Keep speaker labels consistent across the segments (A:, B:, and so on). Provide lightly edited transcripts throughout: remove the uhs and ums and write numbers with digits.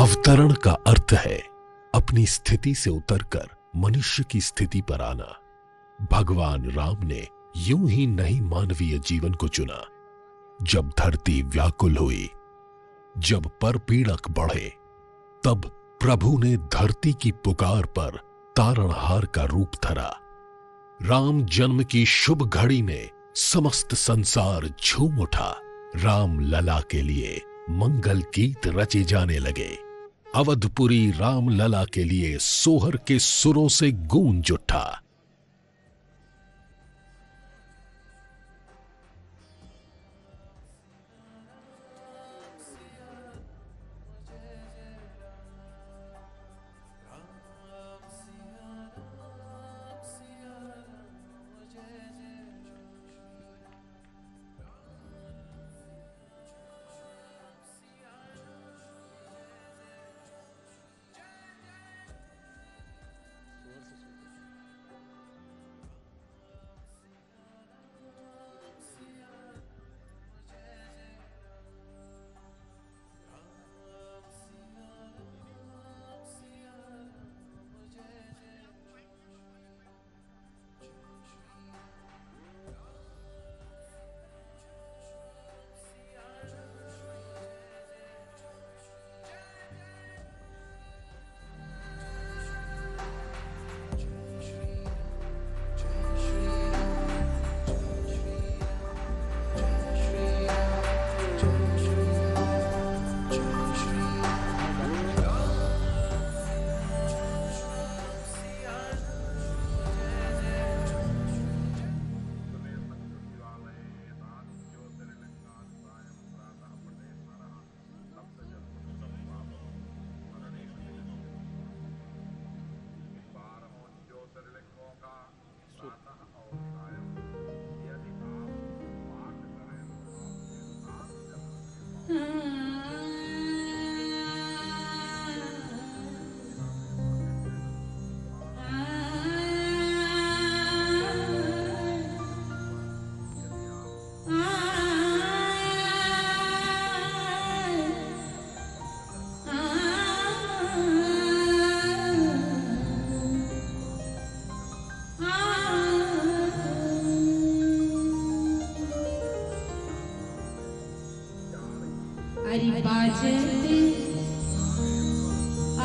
A: अवतरण का अर्थ है अपनी स्थिति से उतरकर मनुष्य की स्थिति पर आना। भगवान राम ने यूं ही नहीं मानवीय जीवन को चुना। जब धरती व्याकुल हुई, जब परपीड़क बढ़े, तब प्रभु ने धरती की पुकार पर तारणहार का रूप धरा। राम जन्म की शुभ घड़ी में समस्त संसार झूम उठा। राम लला के लिए मंगल गीत रचे जाने लगे। अवधपुरी राम लला के लिए सोहर के सुरों से गूंज उठा।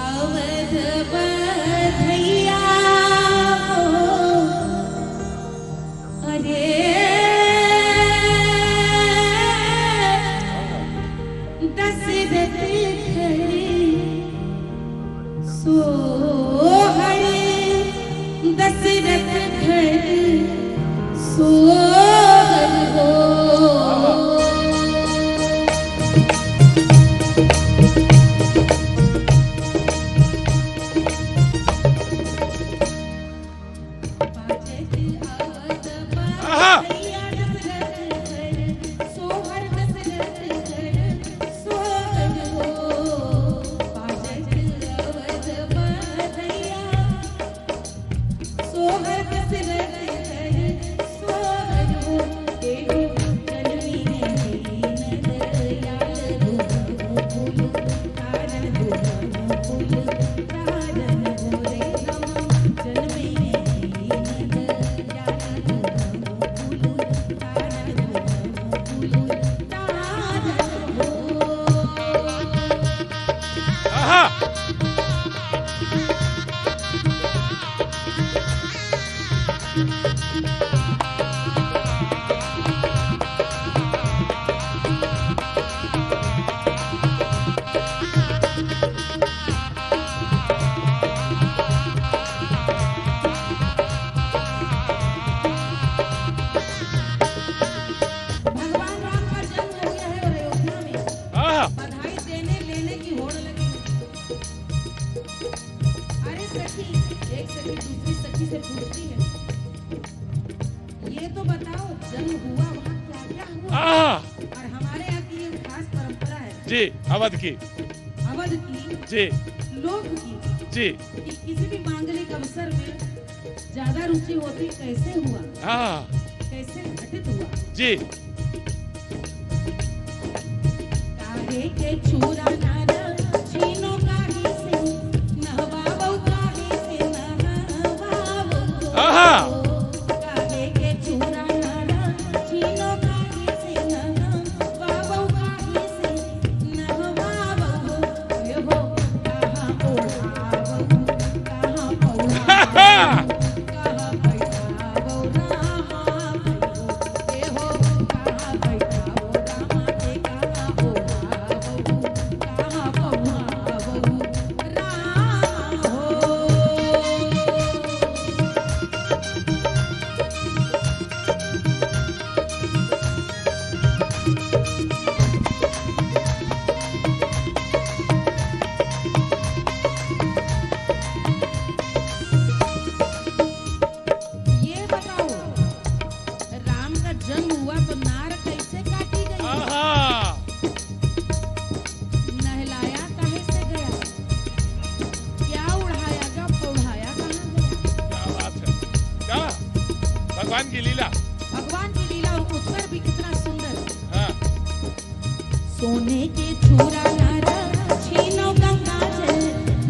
B: अवध बधैया अरे दशरथ खड़े सोहर दशरथ खड़े सोहर हो।
C: अवध की
B: जी लोक की
C: जी
B: कि किसी भी मांगलिक अवसर में ज्यादा रुचि होती कैसे हुआ, कैसे घटित हुआ
C: जी।
B: काहे के छुरा नारा छीनो का
C: भगवान की लीला,
B: भगवान की लीला और उत्तर भी कितना सुंदर।
C: हाँ।
B: सोने के छुरा नारा छीनो गंगा जल,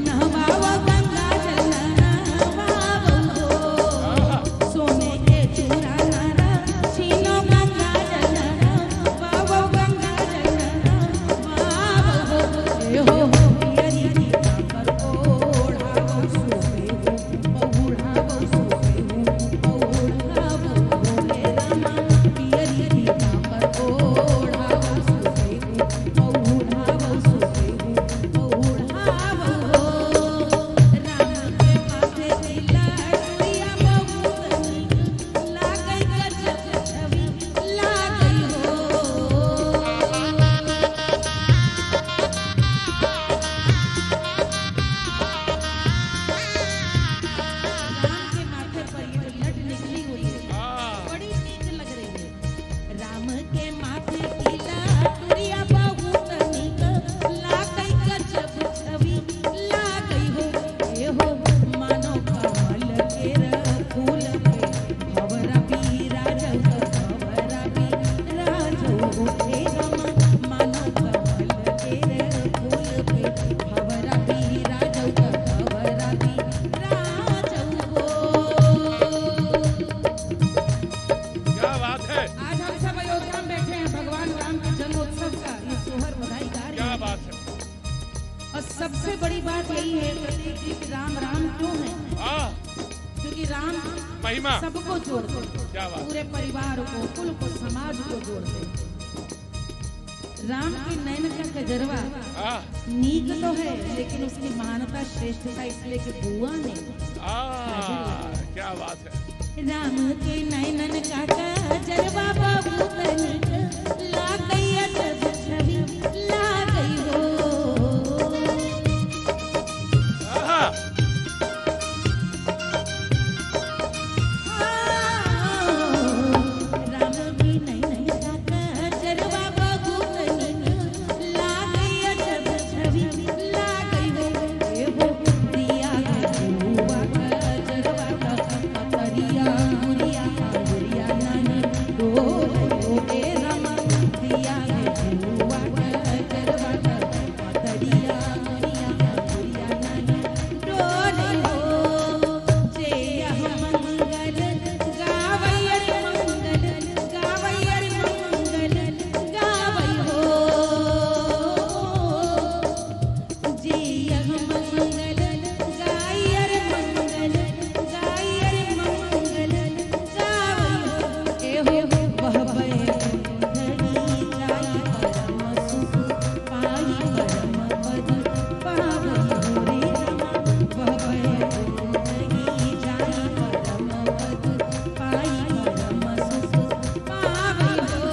B: नहवाओ गंगा जल नहवाओ हो। सोने के छुरा नारा छीनो गंगा जल, नहवाओ गंगा जल नहवाओ हो। ए हो पियरी पर ओढ़ाओ सोहे हो, ओढ़ाओ सोहे हो, ओढ़ाओ हो रे रामा। पियरी पर ओढ़ाओ सोहे हो, ओढ़ाओ सोहे हो, ओढ़ाओ हो। राम के माथे तिला डोरिया बहुत नीक लागै, गजब छवि लागै हो। राम के माथे पर ये लट निकली हुई है, बड़ी नीक लग रही है। राम के माथे की लाडुरिया बहुत नीक लागै, गजब छवि लागै हो। ए हो मानो कमल केर फूल पे भंवरा बिराजौ, भंवरा बिराजौ हो। ए राम मानो कमल केर फूल पे भंवरा बिराजौ, भंवरा बिराजौ हो।
C: क्या बात है,
B: आज हम सब अयोध्या में बैठे हैं भगवान राम के जन्मोत्सव का ये सोहर बधाई गा रहे
C: क्या
B: हैं।
C: बात है।
B: और सबसे बड़ी बात यही है प्रतीक जी कि राम राम क्यों है,
C: हाँ,
B: क्योंकि राम
C: महिमा,
B: सबको जोड़ते हैं,
C: क्या बात।
B: पूरे परिवार को, कुल को, समाज को जोड़ते हैं। राम के नयन का कजरवा
C: हाँ,
B: नीक तो है, लेकिन उसकी महानता श्रेष्ठता इसलिए कि बुआ ने
C: क्या बात है।
B: राम के नयनन का कजरवा बहुत नीक लागै, अजब छवि लागै हो।
C: हाँ,
B: राम के नयनन का कजरवा बहुत नीक लागै, अजब छवि लागै हो। ए हो दिया बुआ कजरवा का पतरिया मुरिया मुरिया नानी डोले हो। ए राम दिया बुआ कजरवा का पतरिया मुरिया मुरिया नानी डोले हो। जय मंगल गावैयर मंगल, गावैयर मंगल गावै हो। जय मंगल गायर मंगल, गायर मंगल गावै हो। ए हो बहबै धनी जाई परम सुख पाई, परम पद पावै हो रे रामा। बहबै धनी जाई परम पद पाई, परम सुख पावै हो।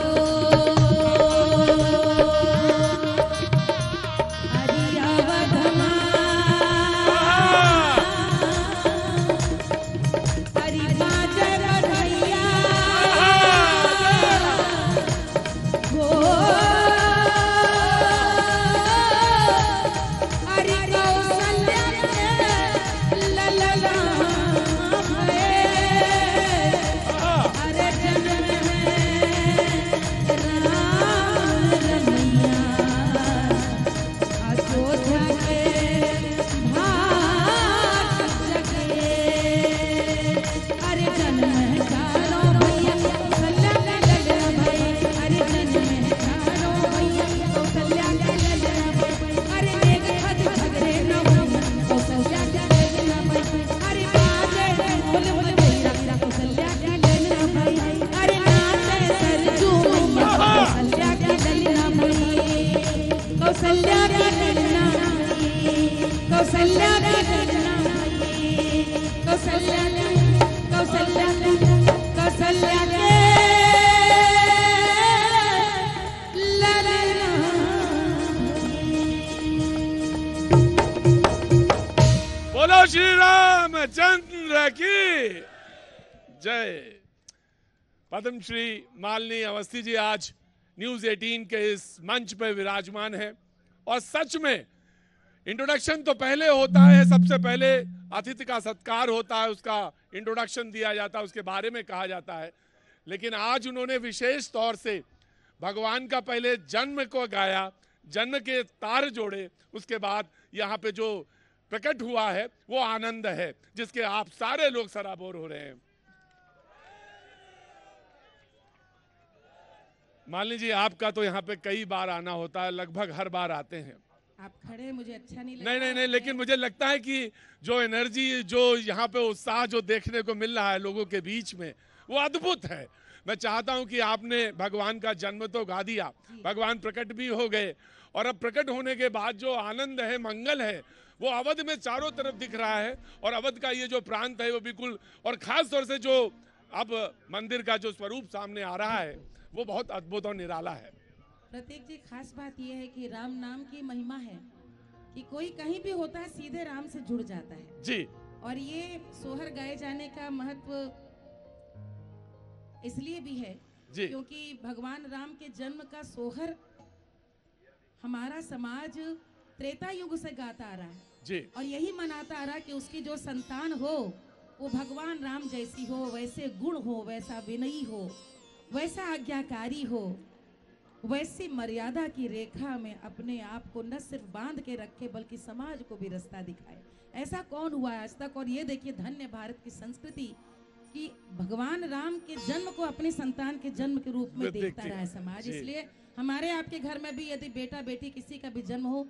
B: हरियावधमा हरि बाजै बधैया हो। हरि कौशल्या के ललना भये, हरे जन्म में राम रमैया। अयोध्या के भाग जगे, हरे जन्म चारो भैया कौशल्या के ललना भये, हरे जन्म चारो भैया कौशल्या के ललना भये। हरे देख खद झगड़े न होई, कौशल्या के ललना भये। हरे बाजे ढोल बजैया कौशल्या के ललना भये। हरे नाचे सरजू मैया कौशल्या के ललना भये। कौशल्या के ललना भये, कौशल्या के ललना भये, कौशल्या के, कौशल्या के, कौशल्या के ललना
C: बोलो श्री रामचंद्र की जय। पद्मश्री मालिनी अवस्थी जी आज न्यूज 18 के इस मंच पर विराजमान है और सच में इंट्रोडक्शन तो पहले होता है, सबसे पहले अतिथि का सत्कार होता है, उसका इंट्रोडक्शन दिया जाता है, उसके बारे में कहा जाता है। लेकिन आज उन्होंने विशेष तौर से भगवान का पहले जन्म को गाया, जन्म के तार जोड़े, उसके बाद यहाँ पे जो प्रकट हुआ है वो आनंद है जिसके आप सारे लोग सराबोर हो रहे हैं। मान लीजिए आपका तो यहाँ पे कई बार आना होता है, लगभग हर बार आते हैं
B: आप खड़े, मुझे अच्छा नहीं लगा।
C: नहीं, लेकिन मुझे लगता है कि जो एनर्जी, जो यहाँ पे उत्साह जो देखने को मिल रहा है लोगों के बीच में, वो अद्भुत है। मैं चाहता हूं कि आपने भगवान का जन्म तो गा दिया, भगवान प्रकट भी हो गए, और अब प्रकट होने के बाद जो आनंद है, मंगल है, वो अवध में चारों तरफ दिख रहा है। और अवध का ये जो प्रांत है वो बिल्कुल, और खास तौर से जो अब मंदिर का जो स्वरूप सामने आ रहा है वो बहुत अद्भुत और निराला है।
B: प्रतीक जी, खास बात यह है कि राम नाम की महिमा है कि कोई कहीं भी होता है सीधे राम से जुड़ जाता है
C: जी।
B: और ये सोहर गाए जाने का महत्व इसलिए भी है
C: जी।
B: क्योंकि भगवान राम के जन्म का सोहर हमारा समाज त्रेता युग से गाता आ रहा है
C: जी।
B: और यही मनाता आ रहा है कि उसकी जो संतान हो वो भगवान राम जैसी हो, वैसे गुण हो, वैसा विनयी हो, वैसा आज्ञाकारी हो, वैसी मर्यादा की रेखा में अपने आप को न सिर्फ बांध के रखे बल्कि समाज को भी रास्ता दिखाए। ऐसा कौन हुआ है आज तक? और ये देखिए धन्य भारत की संस्कृति कि भगवान राम के जन्म को अपनी संतान के जन्म के रूप में देखता रहा है समाज। इसलिए हमारे आपके घर में भी यदि बेटा बेटी किसी का भी जन्म हो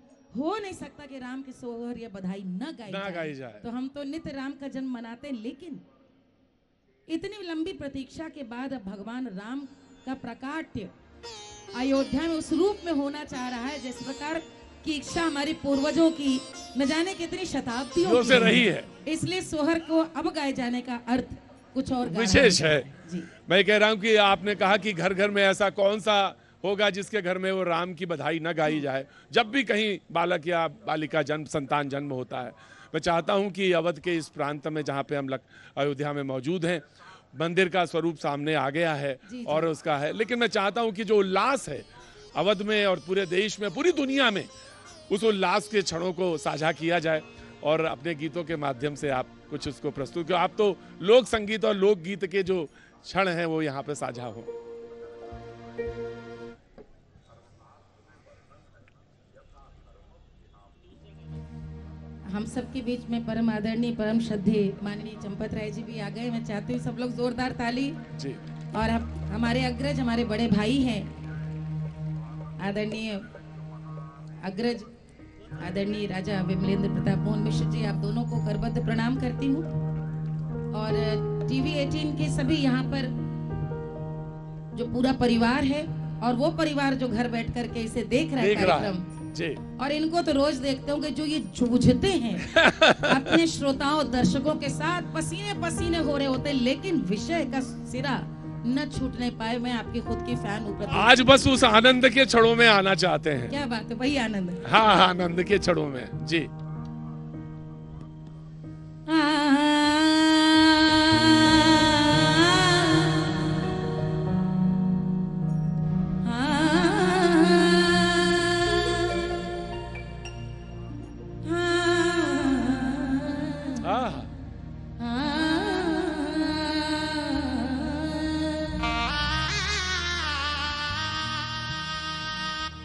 B: नहीं सकता कि राम की सोहर या बधाई न गाई जाए। तो हम तो नित्य राम का जन्म मनाते हैं, लेकिन इतनी लंबी प्रतीक्षा के बाद अब भगवान राम का प्रकाट्य अयोध्या में उस रूप में होना चाह रहा है जिस प्रकार की इच्छा हमारे पूर्वजों की न जाने कितनी शताब्दियों
C: से रही है।
B: इसलिए सोहर को अब गाए जाने का अर्थ कुछ और
C: विशेष है।
B: जी।
C: मैं कह रहा हूं कि आपने कहा कि घर घर में ऐसा कौन सा होगा जिसके घर में वो राम की बधाई न गाई जाए। जब भी कहीं बालक या बालिका जन्म, संतान जन्म होता है, मैं चाहता हूं कि अवध के इस प्रांत में जहां पे हम अयोध्या में मौजूद हैं, मंदिर का स्वरूप सामने आ गया है
B: जी।
C: और उसका है, लेकिन मैं चाहता हूं कि जो उल्लास है अवध में और पूरे देश में, पूरी दुनिया में, उस उल्लास के क्षणों को साझा किया जाए और अपने गीतों के माध्यम से आप कुछ उसको प्रस्तुत, क्योंकि आप तो लोक संगीत और लोक गीत के जो क्षण हैं वो यहाँ पे साझा हो।
B: हम सबके बीच में परम आदरणीय, परम श्रद्धेय माननीय चंपत राय जी भी आ गए। मैं चाहती हूँ सब लोग जोरदार ताली
C: जी।
B: और हमारे अग्रज, हमारे बड़े भाई हैं, आदरणीय अग्रज आदरणीय राजा विमलेंद्र प्रताप मोहन मिश्र जी, आप दोनों को करबद्ध प्रणाम करती हूँ। और टीवी 18 के सभी यहाँ पर जो पूरा परिवार है और वो परिवार जो घर बैठ करके इसे देख रहा है कार्यक्रम
C: जी।
B: और इनको तो रोज देखते होंगे जो ये जूझते हैं अपने श्रोताओं दर्शकों के साथ, पसीने पसीने हो रहे होते, लेकिन विषय का सिरा न छूटने पाए। मैं आपकी खुद की फैन हूँ।
C: आज बस उस आनंद के क्षणों में आना चाहते हैं।
B: क्या बात है, वही आनंद है।
C: हाँ, आनंद के क्षणों में जी।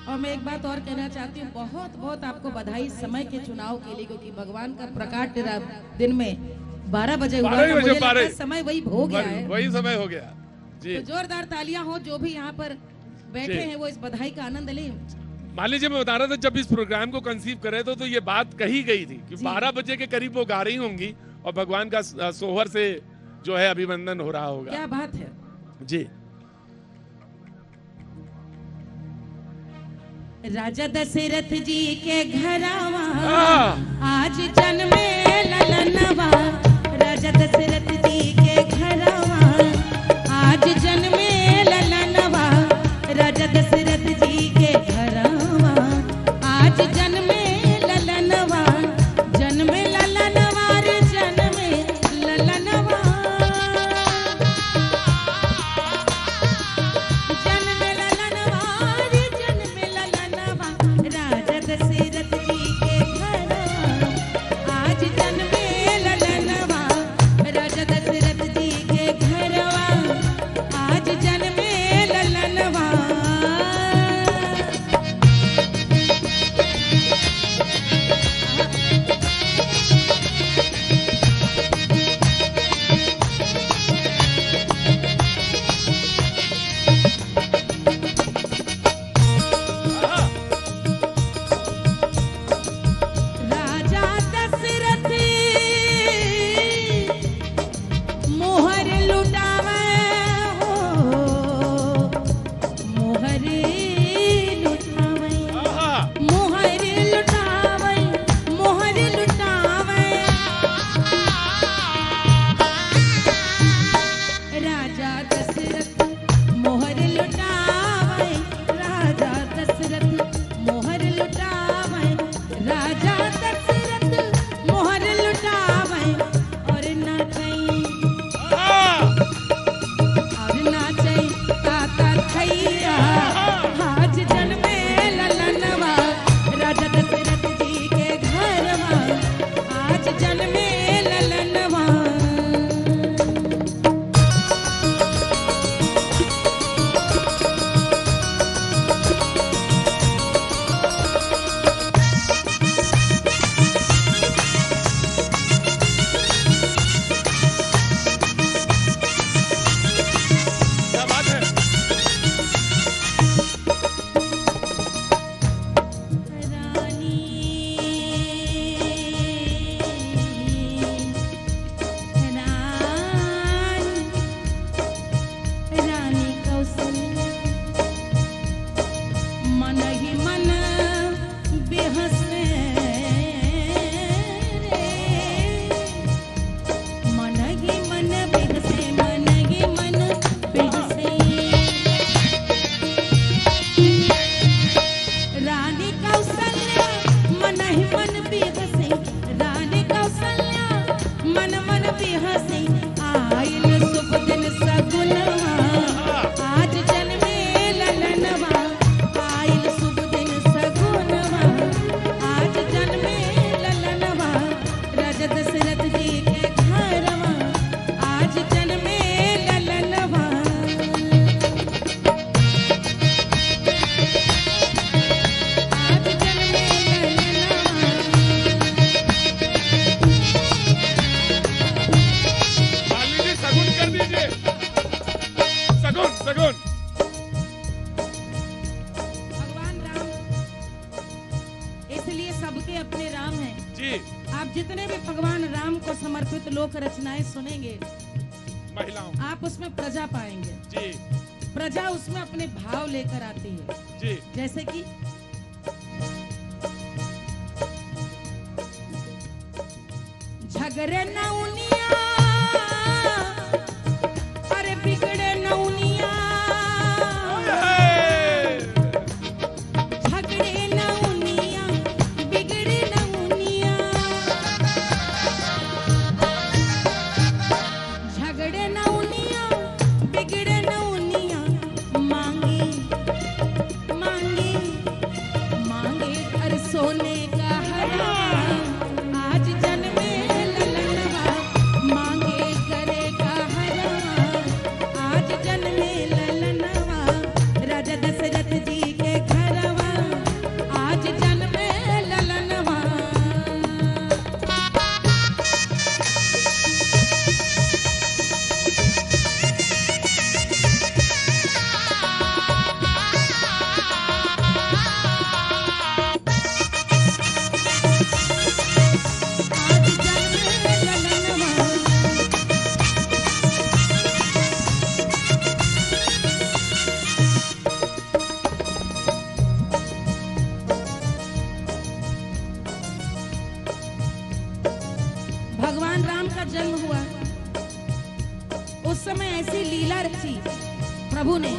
B: और मैं एक बात और कहना चाहती हूँ, बहुत बहुत आपको बधाई समय के चुनाव के लिए, क्योंकि भगवान का प्रकाट दिन में 12 बजे हुआ था। मुझे लगता है समय वही हो गया है,
C: वही समय हो गया जी।
B: तो जोरदार तालियां हो जो भी यहाँ पर बैठे हैं, वो इस बधाई का आनंद लें।
C: मान लीजिए, मैं बता रहा था जब इस प्रोग्राम को कंसीव करे तो ये बात कही गई थी कि 12 बजे के करीब वो गा रही होंगी और भगवान का सोहर से जो है अभिवंदन हो रहा होगा।
B: क्या बात है
C: जी।
B: राजा दशरथ जी के घरवा आज जन्मे ललनवा, राजा दशरथ जी के घरवा आज जन्मे ललनवा, राजा दशरथ जी के घरवा आज जन्मे ललनवा, जन्मे ललनवा रे जन्मे ललनवा, जन्मे ललनवा रे जन्मे ललनवा, राजा दशरथ जी के घरवा आज जन्मे अद्भुत लोक रचनाएं सुनेंगे,
C: महिलाओं
B: आप उसमें प्रजा पाएंगे।
C: जी
B: प्रजा उसमें अपने भाव लेकर आती है,
C: जी
B: जैसे कि झगड़े नौनिया, अरे बिगड़े नौनिया, झगड़े नौनिया, बिगड़े नौनिया, झगड़े नौनिया, बिगड़े नौनिया, मांगे मांगे मांगे कर सोने का हरा, आज जन्मे ललनवा, मांगे करेगा हरा, आज जन्मे ललनवा, राजा दशरथ जी के घरवा, आज जन्मे ललनवा। आज जन्मे ललनवा। भगवान राम का जन्म हुआ, उस समय ऐसी लीला रची प्रभु ने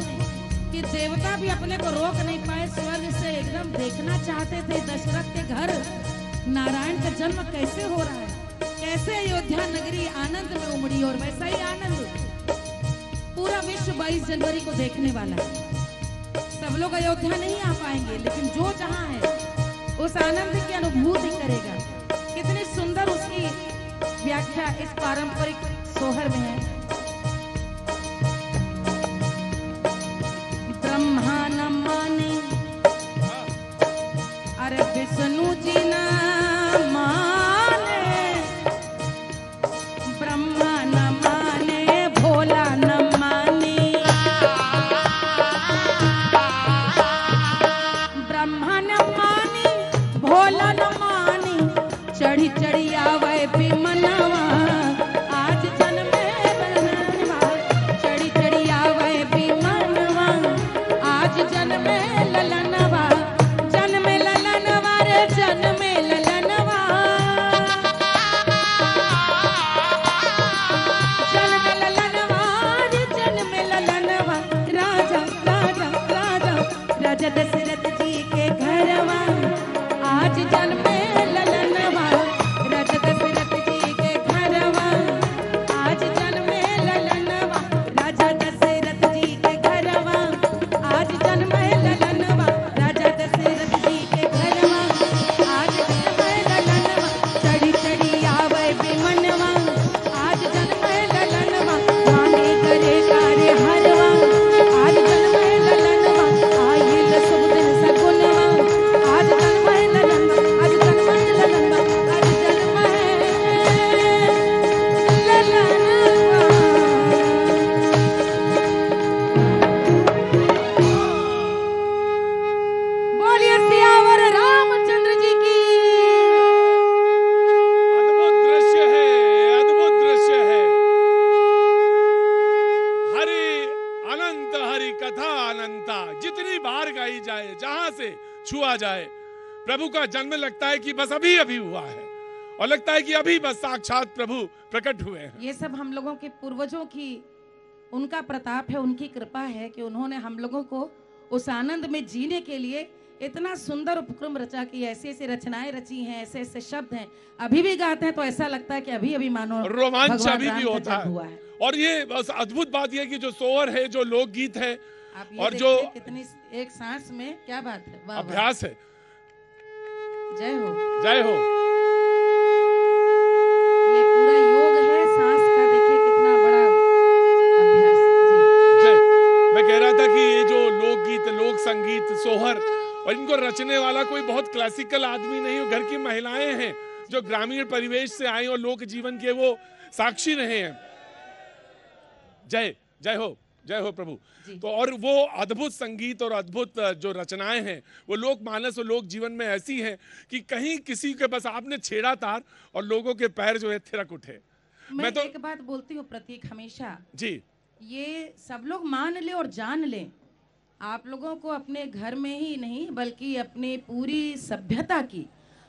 B: कि देवता भी अपने को रोक नहीं पाए, स्वर्ग से एकदम देखना चाहते थे दशरथ के घर नारायण का जन्म कैसे हो रहा है, कैसे अयोध्या नगरी आनंद में उमड़ी। और वैसा ही आनंद पूरा विश्व 22 जनवरी को देखने वाला है। सब लोग अयोध्या नहीं आ पाएंगे, लेकिन जो जहां है उस आनंद की अनुभूति करेगा। कितनी सुंदर उसकी व्याख्या इस पारंपरिक सोहर में है। ब्रह्मा न माने, अरे विष्णु जी न माने, ब्रह्मा न माने, भोला न माने, ब्रह्मा न माने, भोला न माने, चढ़ी चढ़ी आवे विमनवा, आज जन्मे ललनवा, चढ़ी चढ़ी आवे विमनवा, आज जन्मे ललनवा, जन्मे ललनवा रे जन्मे ललनवा, जन्मे ललनवा रे जन्मे ललनवा, राजा राजा राजा राजा दशरथ जी के घरवा, आज जन्मे ललनवा, राजा दशरथ जी के घरवा, आज जन्मे ललनवा, राजा दशरथ जी के घरवा, आज जन्मे ललनवा, राजा दशरथ जी के घरवा, आज जन्मे ललनवा, चढ़ी चढ़ी आवे विमनवा, आज जन्मे ललनवा, मांगे करे कार्य हरवा, आज जन्मे ललनवा, आइल शुभ दिन सगुनवा, आज जन्मे ललनवा, आज जन्मे ललनवा, आज जन्मे ललनवा। बोलिए सियावर रामचंद्र जी की।
C: अद्भुत दृश्य है, अद्भुत दृश्य है। हरि अनंत, हरि कथा अनंता, जितनी बार गाई जाए, जहां से छुआ जाए, प्रभु का जन्म लगता है कि बस अभी अभी हुआ है, और लगता है कि अभी बस साक्षात प्रभु प्रकट हुए हैं।
B: ये सब हम लोगों के पूर्वजों की, उनका प्रताप है, उनकी कृपा है कि उन्होंने हम लोगों को उस आनंद में जीने के लिए इतना सुंदर उपक्रम रचा कि ऐसी ऐसी रचनाएं रची हैं, ऐसे ऐसे शब्द हैं, अभी भी गाते हैं तो ऐसा लगता है कि अभी अभी मानो
C: रोमांच
B: भगवान
C: अभी
B: राम
C: भी
B: का
C: होता
B: जन्म हुआ
C: है।
B: है।
C: और ये बस अद्भुत बात यह है कि जो सोहर है, जो लोकगीत है,
B: आप ये
C: और
B: देखिए
C: जो
B: कितनी एक सांस में क्या बात है, वाह वाह,
C: अभ्यास है,
B: जय हो।
C: जय हो।
B: ये पूरा योग है सांस का, देखिए कितना बड़ा अभ्यास। जी
C: जय। मैं कह रहा था कि ये जो लोकगीत, लोक संगीत, सोहर, और इनको रचने वाला कोई बहुत क्लासिकल आदमी नहीं हो, घर की महिलाएं हैं जो ग्रामीण परिवेश से आई और लोक जीवन के वो साक्षी रहे हैं। जय जय हो, जय हो प्रभु। तो और वो अद्भुत संगीत और अद्भुत जो रचनाएं हैं वो लोक मानस और लोक जीवन में ऐसी हैं कि कहीं किसी के बस आपने छेड़ा तार और लोगों के पैर जो है थिरक उठे।
B: मैं
C: तो
B: एक बात बोलती हूँ प्रतीक, हमेशा
C: जी
B: ये सब लोग मान ले और जान ले, आप लोगों को अपने घर में ही नहीं बल्कि अपनी पूरी सभ्यता की,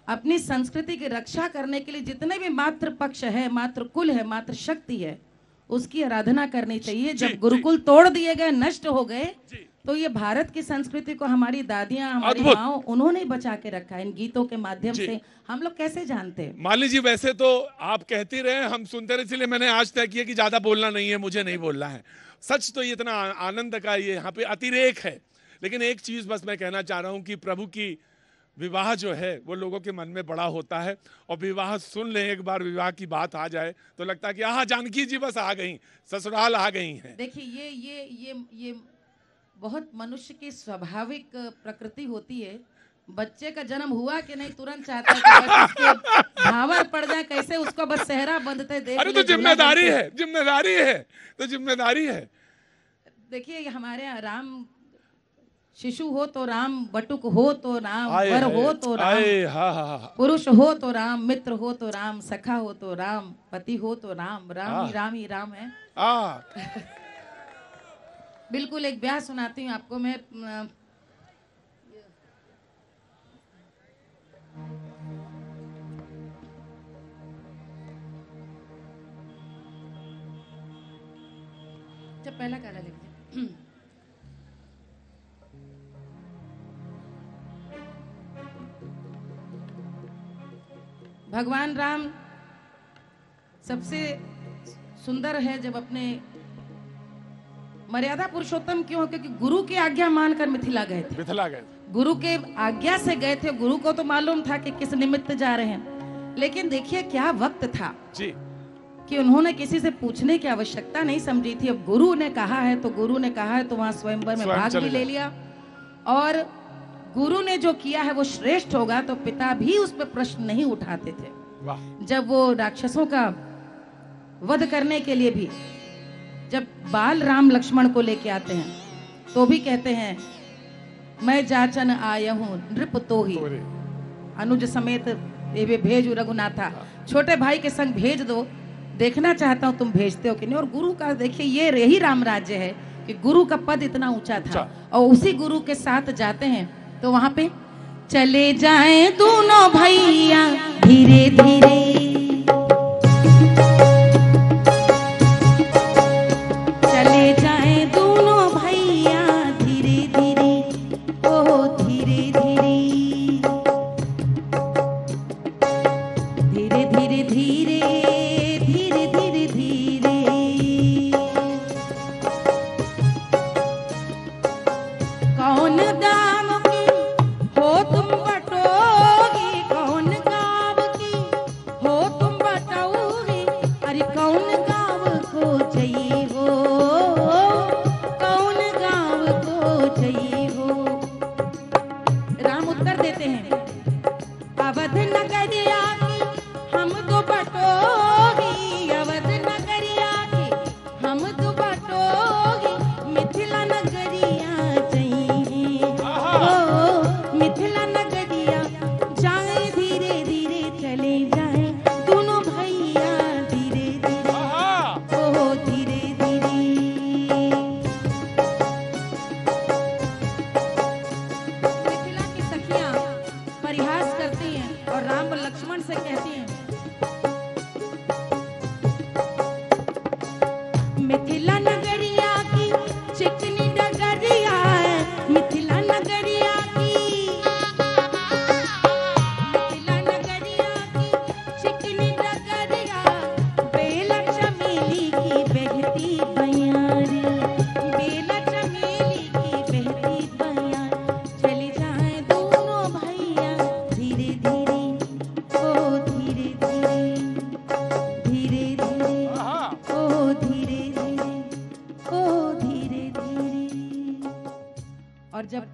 B: अपनी संस्कृति की रक्षा करने के लिए जितने भी मातृ पक्ष है, मातृ कुल है, मातृ शक्ति है, उसकी आराधना करनी चाहिए। जब गुरुकुल तोड़ दिए गए, नष्ट हो गए, तो ये भारत की संस्कृति को हमारी दादियां, हमारी माँ, उन्होंने बचा के रखा है इन गीतों के माध्यम से। हम लोग कैसे जानते हैं?
C: माली जी, वैसे तो आप कहती रहे, हम सुनते रहे, इसलिए मैंने आज तय किया कि ज्यादा बोलना नहीं है, मुझे नहीं बोलना है। सच तो ये इतना आनंद का ये यहाँ पे अतिरेक है। लेकिन एक चीज बस मैं कहना चाह रहा हूँ कि प्रभु की विवाह जो है वो लोगों के मन में बड़ा होता है, और विवाह सुन ले, एक बार विवाह की बात आ जाए तो लगता है कि आहा जानकी जी बस आ गई, ससुराल आ गई हैं।
B: देखिए ये बहुत मनुष्य की स्वाभाविक प्रकृति होती है। बच्चे का जन्म हुआ कि नहीं तुरंत चाहता है कि बस उसके भावर पड़ जाए, कैसे उसको बस सेहरा बंधते देख।
C: अरे तो जिम्मेदारी है, जिम्मेदारी है, तो जिम्मेदारी है।
B: देखिए हमारे यहाँ राम शिशु हो तो राम, बटुक हो तो राम, वर हो तो राम, पुरुष हो तो राम, मित्र हो तो राम, सखा हो तो राम, पति हो तो राम, राम ही राम है। बिल्कुल एक ब्याह सुनाती हूँ आपको मैं। जब पहला काला लिखते हैं। भगवान राम सबसे सुंदर है जब अपने मर्यादा पुरुषोत्तम क्यों? क्योंकि गुरु की आज्ञा मानकर मिथिला गए थे। गुरु के आज्ञा से गए थे। गुरु को तो मालूम था कि किस निमित्त जा रहे हैं, लेकिन देखिए क्या वक्त था जी कि उन्होंने किसी से पूछने की आवश्यकता नहीं समझी थी। अब गुरु ने कहा है तो गुरु ने कहा है तो वहां स्वयंवर में भाग भी ले लिया, और गुरु ने जो किया है वो श्रेष्ठ होगा, तो पिता भी उस पर प्रश्न नहीं उठाते थे। जब वो राक्षसों का वध करने के लिए भी जब बाल राम लक्ष्मण को लेके आते हैं तो भी कहते हैं मैं जाचन आया हूँ नृप तो ही अनुज समेत ये भेज रघुनाथा, छोटे भाई के संग भेज दो, देखना चाहता हूँ तुम भेजते हो कि नहीं। और गुरु का देखिए ये यही राम राज्य है कि गुरु का पद इतना ऊंचा था, और उसी गुरु के साथ जाते हैं तो वहां पे चले जाएं दोनों भैया धीरे धीरे,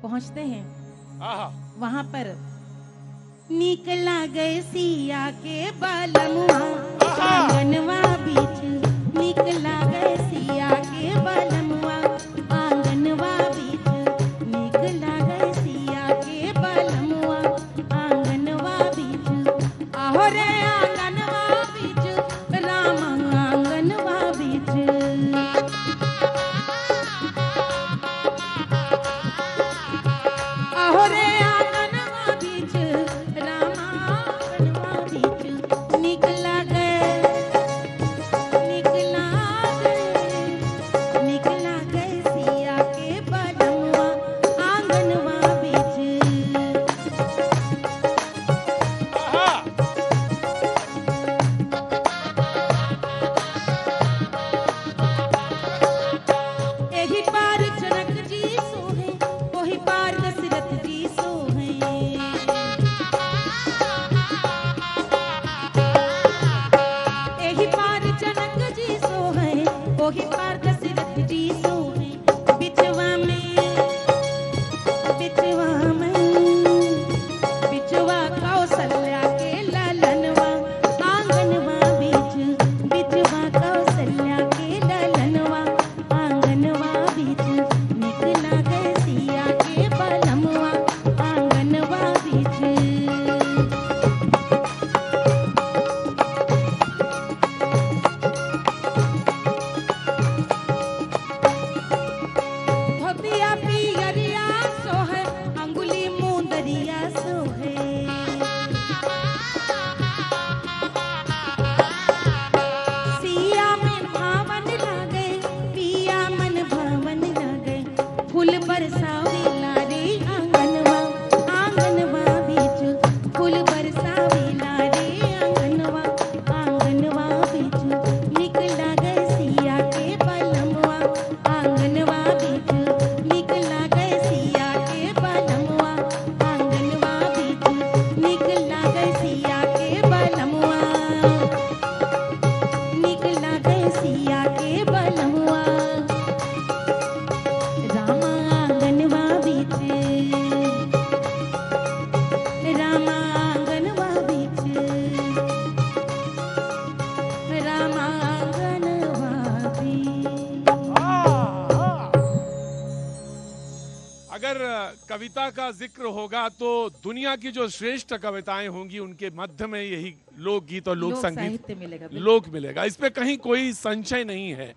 B: पहुंचते हैं वहां पर निकला गए सिया के बलमुआ आंगनवा बीच, निकला गए सिया के बलमुआ आंगनवा बीच, निकला गए सिया के बलमुआ आंगनवा बीच, आहो रे आंगनवा बीच राम पिया पियरिया सोहे अंगुली मुंदरिया सोहे सिया में भावन लागे पिया मन भावन लागे फूल बरसावे लारे आंगनवा आंगनवा बीच फूल बरसावे लारे आंगनवा आंगनवा बीच निकला गए सिया के बलमवा आंगनवा बीच निकला गए सिया के बलमवा आंगनवा बीच निकला गए सिया के बलमवा निकला गए सिया के बलमवा रामा आंगनवा बीच रामा आंगनवा बीच रामा आंगनवा बीच।
C: अगर कविता का जिक्र होगा तो दुनिया की जो श्रेष्ठ कविताएं होंगी उनके मध्य में यही लोकगीत और लोक संगीत
B: साहित्य मिलेगा बिल्कुल।
C: लोक मिलेगा, इस पे कहीं कोई संशय नहीं है।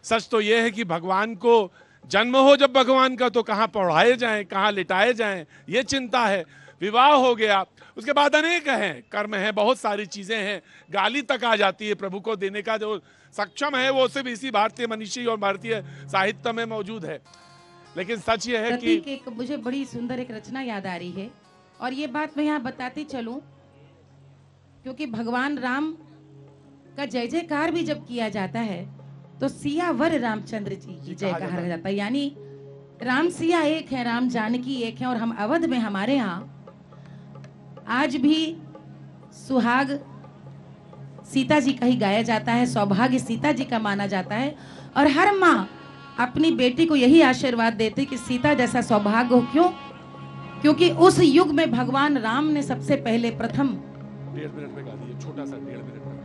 C: सच तो यह है कि भगवान को जन्म हो जब भगवान का तो कहाँ पढ़ाए जाएं, कहाँ लिटाए जाएं, ये चिंता है। विवाह हो गया, उसके बाद अनेक हैं, कर्म है, बहुत सारी चीजें हैं, गाली तक आ जाती है। प्रभु को देने का जो सक्षम है वो सिर्फ इसी भारतीय मनीषी और भारतीय साहित्य में मौजूद है। लेकिन सच ये है कि
B: प्रतीक एक मुझे बड़ी सुंदर एक रचना याद आ रही है और ये बात मैं यहाँ बताती चलूं क्योंकि भगवान राम का जय जयकार भी जब किया जाता है तो सियावर रामचंद्र जी की जय कहा जाता है। यानी राम सिया एक है, राम जानकी एक है। और हम अवध में हमारे यहाँ आज भी सुहाग सीता जी का ही गाया जाता है, सौभाग्य सीता जी का माना जाता है। और हर माँ अपनी बेटी को यही आशीर्वाद देती कि सीता जैसा सौभाग्य हो। क्यों? क्योंकि उस युग में भगवान राम ने सबसे पहले प्रथम
C: 1.5 मिनट में गा दिए, छोटा सा 1.5 मिनट में।